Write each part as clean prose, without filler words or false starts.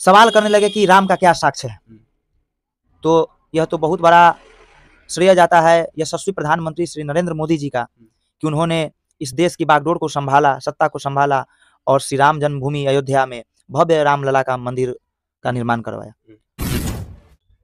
सवाल करने लगे कि राम का क्या साक्ष्य है। तो यह तो बहुत बड़ा श्रेय जाता है यशस्वी प्रधानमंत्री श्री नरेंद्र मोदी जी का कि उन्होंने इस देश की बागडोर को संभाला, सत्ता को संभाला और श्री राम जन्मभूमि अयोध्या में भव्य रामलला का मंदिर का निर्माण करवाया।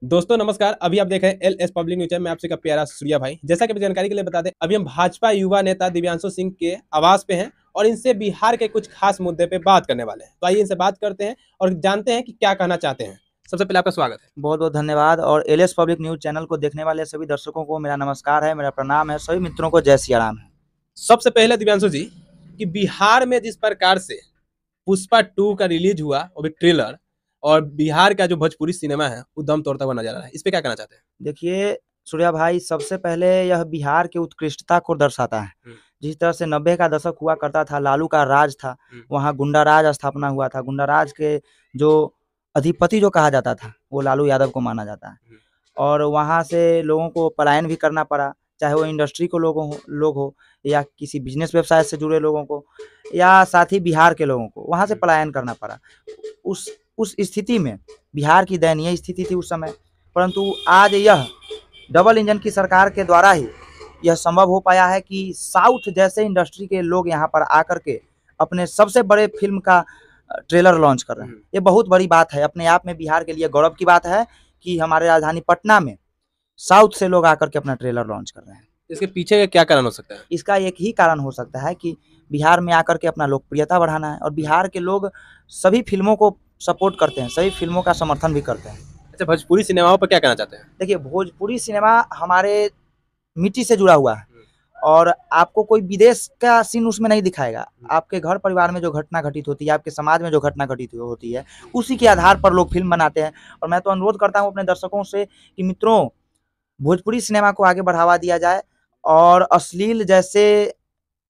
दोस्तों नमस्कार, अभी आप देख रहे हैं LS पब्लिक न्यूज चैनल में आपसे का प्यारा सूर्या भाई। जैसा कि जानकारी के लिए बता दें, अभी हम भाजपा युवा नेता दिव्यांशु सिंह के आवास पे हैं और इनसे बिहार के कुछ खास मुद्दे पे बात करने वाले हैं। तो आइए इनसे बात करते हैं और जानते हैं कि क्या कहना चाहते हैं। सबसे पहले आपका स्वागत है। बहुत बहुत धन्यवाद। और LS पब्लिक न्यूज चैनल को देखने वाले सभी दर्शकों को मेरा नमस्कार है, मेरा प्रणाम है, सभी मित्रों को जय सिया राम है। सबसे पहले दिव्यांशु जी, कि बिहार में जिस प्रकार से पुष्पा 2 का रिलीज हुआ वो भी ट्रेलर, और बिहार का जो भोजपुरी सिनेमा है वो दम तोड़ता हुआ नजर आ रहा है, इस पे क्या कहना चाहते हैं? देखिए सूर्या भाई, सबसे पहले यह बिहार की उत्कृष्टता को दर्शाता है। जिस तरह से 90 का दशक हुआ करता था, लालू का राज था, वहाँ गुंडा राज स्थापना हुआ था। गुंडा राज के जो अधिपति जो कहा जाता था वो लालू यादव को माना जाता है, और वहाँ से लोगों को पलायन भी करना पड़ा, चाहे वो इंडस्ट्री को लोग हो या किसी बिजनेस व्यवसाय से जुड़े लोगों को या साथ ही बिहार के लोगों को वहाँ से पलायन करना पड़ा। उस स्थिति में बिहार की दयनीय स्थिति थी उस समय, परंतु आज यह डबल इंजन की सरकार के द्वारा ही यह संभव हो पाया है कि साउथ जैसे इंडस्ट्री के लोग यहाँ पर आकर के अपने सबसे बड़े फिल्म का ट्रेलर लॉन्च कर रहे हैं। ये बहुत बड़ी बात है, अपने आप में बिहार के लिए गौरव की बात है कि हमारे राजधानी पटना में साउथ से लोग आकर के अपना ट्रेलर लॉन्च कर रहे हैं। इसके पीछे का क्या कारण हो सकता है? इसका एक ही कारण हो सकता है कि बिहार में आकर के अपना लोकप्रियता बढ़ाना है, और बिहार के लोग सभी फिल्मों को सपोर्ट करते हैं, सभी फिल्मों का समर्थन भी करते हैं। अच्छा, भोजपुरी सिनेमाओं पर क्या कहना चाहते हैं? देखिए, भोजपुरी सिनेमा हमारे मिट्टी से जुड़ा हुआ है, और आपको कोई विदेश का सीन उसमें नहीं दिखाएगा। आपके घर परिवार में जो घटना घटित होती है, आपके समाज में जो घटना घटित होती है, उसी के आधार पर लोग फिल्म बनाते हैं। और मैं तो अनुरोध करता हूँ अपने दर्शकों से कि मित्रों, भोजपुरी सिनेमा को आगे बढ़ावा दिया जाए और अश्लील जैसे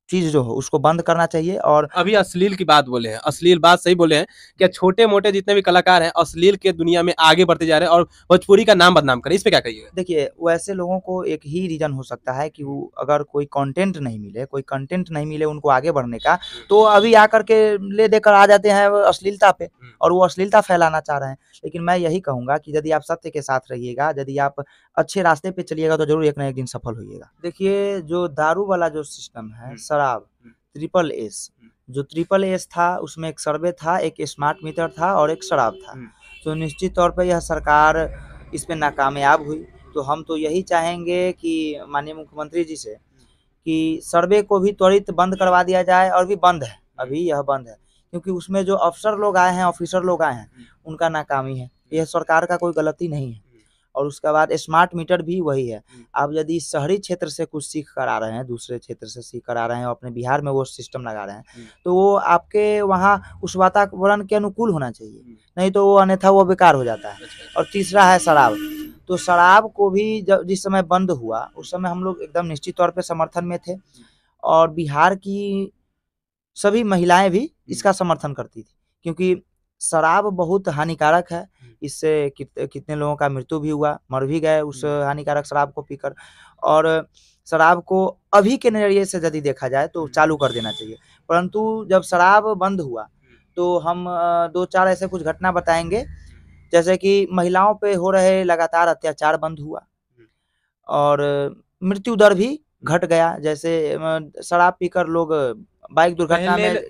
चीज जो हो उसको बंद करना चाहिए। और अभी अश्लील की बात बोले हैं, अश्लील बात सही बोले हैं। क्या छोटे मोटे जितने भी कलाकार हैं अश्लील के दुनिया में आगे बढ़ते जा रहे हैं और भोजपुरी का नाम बदनाम करें, इस पे क्या कहिएगा? देखिए, वैसे लोगों को एक ही रीजन हो सकता है कि वो अगर कोई कंटेंट नहीं मिले उनको आगे बढ़ने का, तो अभी आकर के ले देकर आ जाते हैं अश्लीलता पे, और वो अश्लीलता फैलाना चाह रहे हैं। लेकिन मैं यही कहूंगा कि यदि आप सत्य के साथ रहिएगा, यदि आप अच्छे रास्ते पे चलिएगा, तो जरूर एक ना एक दिन सफल होइएगा। देखिए, जो दारू वाला जो सिस्टम है, शराब ट्रिपल एस, जो ट्रिपल एस था उसमें एक सर्वे था, एक स्मार्ट मीटर था और एक शराब था। तो निश्चित तौर पे यह सरकार इस पे नाकामयाब हुई। तो हम तो यही चाहेंगे कि माननीय मुख्यमंत्री जी से कि सर्वे को भी त्वरित बंद करवा दिया जाए, और भी बंद है, अभी यह बंद है, क्योंकि उसमें जो अफसर लोग आए हैं, ऑफिसर लोग आए हैं, उनका नाकामी है। यह सरकार का कोई गलती नहीं है। और उसके बाद स्मार्ट मीटर भी वही है। आप यदि शहरी क्षेत्र से कुछ सीख कर आ रहे हैं, दूसरे क्षेत्र से सीख कर आ रहे हैं और अपने बिहार में वो सिस्टम लगा रहे हैं, तो वो आपके वहाँ उस वातावरण के अनुकूल होना चाहिए, नहीं तो वो अन्यथा वो बेकार हो जाता है। और तीसरा है शराब। तो शराब को भी जब जिस समय बंद हुआ उस समय हम लोग एकदम निश्चित तौर पे समर्थन में थे, और बिहार की सभी महिलाएं भी इसका समर्थन करती थी, क्योंकि शराब बहुत हानिकारक है। इससे कितने लोगों का मृत्यु भी हुआ, मर भी गए उस हानिकारक शराब को पीकर। और शराब को अभी के नजरिए से यदि देखा जाए तो चालू कर देना चाहिए, परंतु जब शराब बंद हुआ तो हम 2-4 ऐसे कुछ घटना बताएंगे, जैसे कि महिलाओं पे हो रहे लगातार अत्याचार बंद हुआ, और मृत्यु दर भी घट गया। जैसे शराब पीकर लोग बाइक दुर्घटना में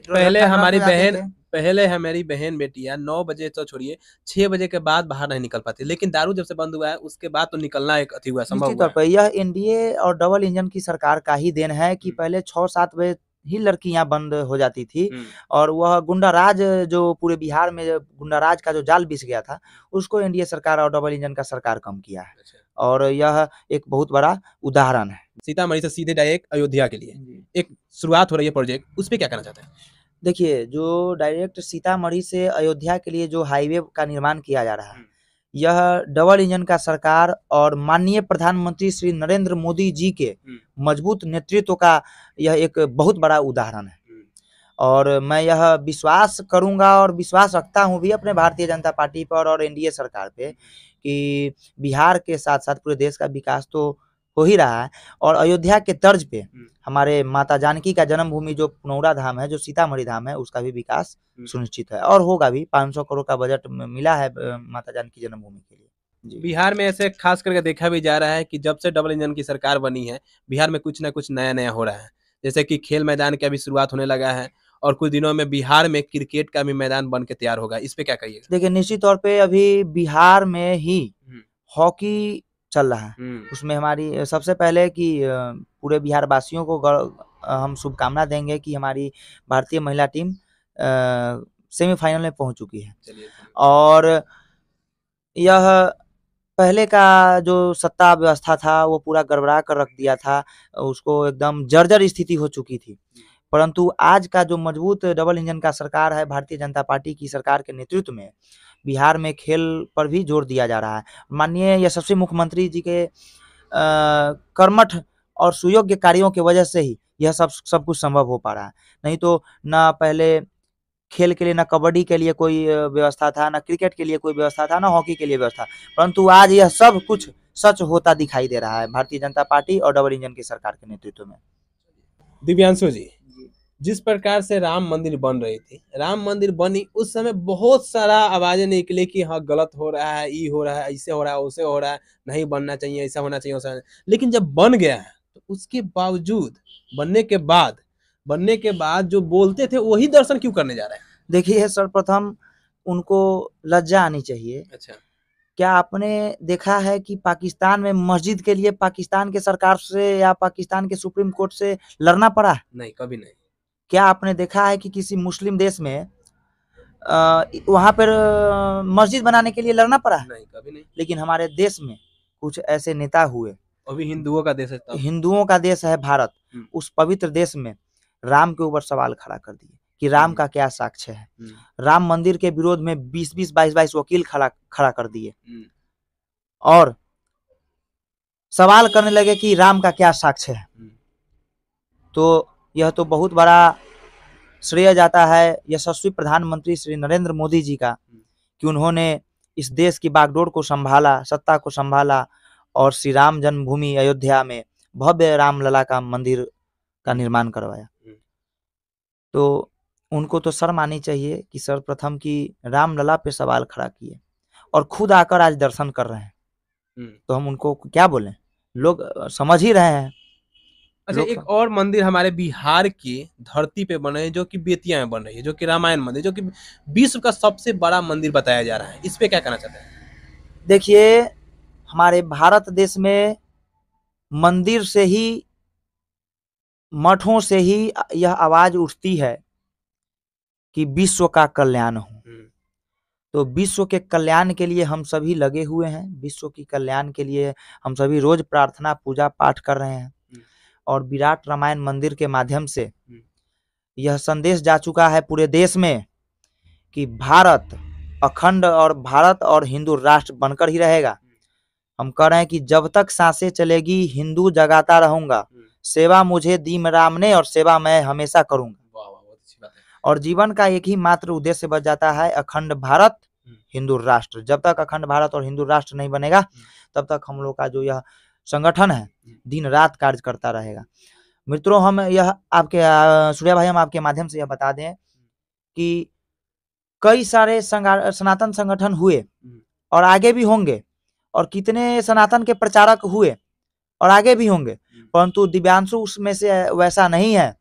पहले हमारी बहन बेटियां 9 बजे तो छोड़िए 6 बजे के बाद बाहर नहीं निकल पाती, लेकिन दारू जब से बंद हुआ है उसके बाद तो निकलना एक अति हुआ संभव हुआ है। यह एनडीए और डबल इंजन की सरकार का ही देन है कि पहले 6-7 बजे ही लड़कियां बंद हो जाती थी, और वह गुंडा राज जो पूरे बिहार में गुंडा राज का जो जाल बिछ गया था, उसको एनडीए सरकार और डबल इंजन का सरकार कम किया है। और यह एक बहुत बड़ा उदाहरण है। सीतामढ़ी से सीधे डायरेक्ट अयोध्या के लिए एक शुरुआत हो रही है प्रोजेक्ट, उस पर क्या कहना चाहते हैं? देखिए, जो डायरेक्ट सीतामढ़ी से अयोध्या के लिए जो हाईवे का निर्माण किया जा रहा है, यह डबल इंजन का सरकार और माननीय प्रधानमंत्री श्री नरेंद्र मोदी जी के मजबूत नेतृत्व का यह एक बहुत बड़ा उदाहरण है। और मैं यह विश्वास करूंगा और विश्वास रखता हूं भी अपने भारतीय जनता पार्टी पर और एनडीए सरकार पे कि बिहार के साथ साथ पूरे देश का विकास तो हो ही रहा है। और अयोध्या के तर्ज पे हमारे माता जानकी का जन्मभूमि जो पुनौरा धाम है, जो सीतामढ़ी धाम है, उसका भी विकास सुनिश्चित है और होगा भी। 500 करोड़ का बजट मिला है माता जानकी जन्मभूमि के लिए। जी। बिहार में ऐसे खास करके देखा भी जा रहा है कि जब से डबल इंजन की सरकार बनी है, बिहार में कुछ ना कुछ नया-नया हो रहा है। जैसे कि खेल मैदान का भी शुरुआत होने लगा है और कुछ दिनों में बिहार में क्रिकेट का भी मैदान बन के तैयार होगा। इस पे क्या कहिएगा? देखिए, निश्चित तौर पे अभी बिहार में ही हॉकी चल रहा है। उसमें हमारी सबसे पहले कि पूरे बिहार वासियों को हम शुभकामना देंगे कि हमारी भारतीय महिला टीम सेमीफाइनल में पहुंच चुकी है। और यह पहले का जो सत्ता व्यवस्था था वो पूरा गड़बड़ा कर रख दिया था, उसको एकदम जर्जर स्थिति हो चुकी थी। परंतु आज का जो मजबूत डबल इंजन का सरकार है, भारतीय जनता पार्टी की सरकार के नेतृत्व में बिहार में खेल पर भी जोर दिया जा रहा है। माननीय यशस्वी मुख्यमंत्री जी के कर्मठ और सुयोग्य कार्यों की वजह से ही यह सब कुछ संभव हो पा रहा है। नहीं तो ना पहले खेल के लिए, ना कबड्डी के लिए कोई व्यवस्था था, ना क्रिकेट के लिए कोई व्यवस्था था, ना हॉकी के लिए व्यवस्था। परंतु आज यह सब कुछ सच होता दिखाई दे रहा है भारतीय जनता पार्टी और डबल इंजन की सरकार के नेतृत्व में। दिव्यांशु जी, जिस प्रकार से राम मंदिर बन रही थी, राम मंदिर बनी उस समय बहुत सारा आवाजें निकली कि हाँ गलत हो रहा है, ये हो रहा है, ऐसे हो रहा है, वैसे हो रहा है, नहीं बनना चाहिए, ऐसा होना चाहिए, वैसा। लेकिन जब बन गया है तो उसके बावजूद बनने के बाद जो बोलते थे वही दर्शन क्यों करने जा रहे हैं? देखिए, सर्वप्रथम उनको लज्जा आनी चाहिए। अच्छा। क्या आपने देखा है कि पाकिस्तान में मस्जिद के लिए पाकिस्तान के सरकार से या पाकिस्तान के सुप्रीम कोर्ट से लड़ना पड़ा? नहीं, कभी नहीं। क्या आपने देखा है कि किसी मुस्लिम देश में वहाँ पर मस्जिद बनाने के लिए लड़ना पड़ा? नहीं, कभी नहीं। लेकिन हमारे देश में कुछ ऐसे नेता हुए, अभी हिंदुओं का देश है, हिंदुओं का देश है भारत, उस पवित्र देश में राम के ऊपर सवाल खड़ा कर दिए कि राम का क्या साक्ष्य है। राम मंदिर के विरोध में 20-20, 22-22 वकील खड़ा कर दिए और सवाल करने लगे कि राम का क्या साक्ष्य है। तो यह तो बहुत बड़ा श्रेय जाता है यशस्वी प्रधानमंत्री श्री नरेंद्र मोदी जी का कि उन्होंने इस देश की बागडोर को संभाला, सत्ता को संभाला और श्री राम जन्मभूमि अयोध्या में भव्य रामलला का मंदिर का निर्माण करवाया। तो उनको तो शर्म आनी चाहिए कि सर्वप्रथम की रामलला पे सवाल खड़ा किए और खुद आकर आज दर्शन कर रहे हैं। तो हम उनको क्या बोलें, लोग समझ ही रहे हैं। अच्छा, एक और मंदिर हमारे बिहार की धरती पे बने है जो कि बेतिया में बन रही है, जो कि रामायण मंदिर, जो कि विश्व का सबसे बड़ा मंदिर बताया जा रहा है। इस पे क्या कहना चाहते हैं? देखिए, हमारे भारत देश में मंदिर से ही, मठों से ही यह आवाज उठती है कि विश्व का कल्याण हो। तो विश्व के कल्याण के लिए हम सभी लगे हुए हैं। विश्व की कल्याण के लिए हम सभी रोज प्रार्थना, पूजा पाठ कर रहे हैं और विराट रामायण मंदिर के माध्यम से यह संदेश जा चुका है पूरे देश में कि भारत अखंड और भारत और हिंदू राष्ट्र बनकर ही रहेगा। हम कह रहे हैं कि जब तक सांसें चलेगी हिंदू जगाता रहूंगा, सेवा मुझे दी राम ने और सेवा मैं हमेशा करूंगा। और जीवन का एक ही मात्र उद्देश्य बच जाता है, अखंड भारत हिंदू राष्ट्र। जब तक अखंड भारत और हिंदू राष्ट्र नहीं बनेगा तब तक हम लोग का जो यह संगठन है दिन रात कार्य करता रहेगा। मित्रों, हम यह आपके सूर्या भाई, हम आपके माध्यम से यह बता दें कि कई सारे सनातन संगठन हुए और आगे भी होंगे और कितने सनातन के प्रचारक हुए और आगे भी होंगे, परंतु दिव्यांशु उसमें से वैसा नहीं है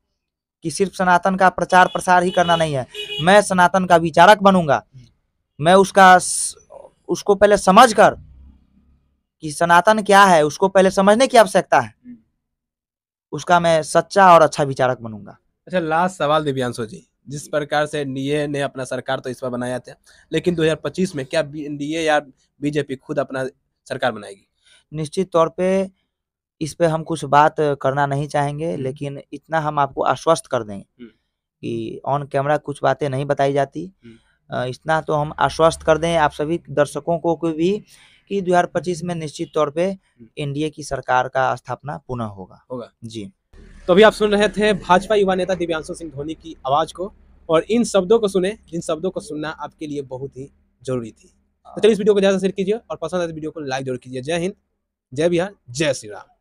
कि सिर्फ सनातन का प्रचार प्रसार ही करना नहीं है। मैं सनातन का विचारक बनूंगा। मैं उसको पहले समझकर कि सनातन क्या है, उसको पहले समझने की आवश्यकता है, उसका मैं सच्चा और अच्छा विचारक बनूंगा। अच्छा, लास्ट सवाल दिव्यांशु जी, जिस प्रकार से एनडीए ने अपना सरकार तो इस बार बनाया था, लेकिन 2025 में क्या एनडीए या बीजेपी खुद अपना सरकार बनाएगी? निश्चित तौर पे इस पे हम कुछ बात करना नहीं चाहेंगे, लेकिन इतना हम आपको आश्वस्त कर देंगे कि ऑन कैमरा कुछ बातें नहीं बताई जाती। इतना तो हम आश्वस्त कर दें आप सभी दर्शकों को भी कि 2025 में निश्चित तौर पे एनडीए की सरकार का स्थापना पुनः होगा जी। तो अभी आप सुन रहे थे भाजपा युवा नेता दिव्यांशु सिंह धोनी की आवाज को, और इन शब्दों को सुने जिन शब्दों को सुनना आपके लिए बहुत ही जरूरी थी। तो चलिए इस वीडियो को ज्यादा शेयर कीजिए और पसंद आए तो वीडियो को लाइक जरूर कीजिए। जय हिंद, जय बिहार, जय श्री राम।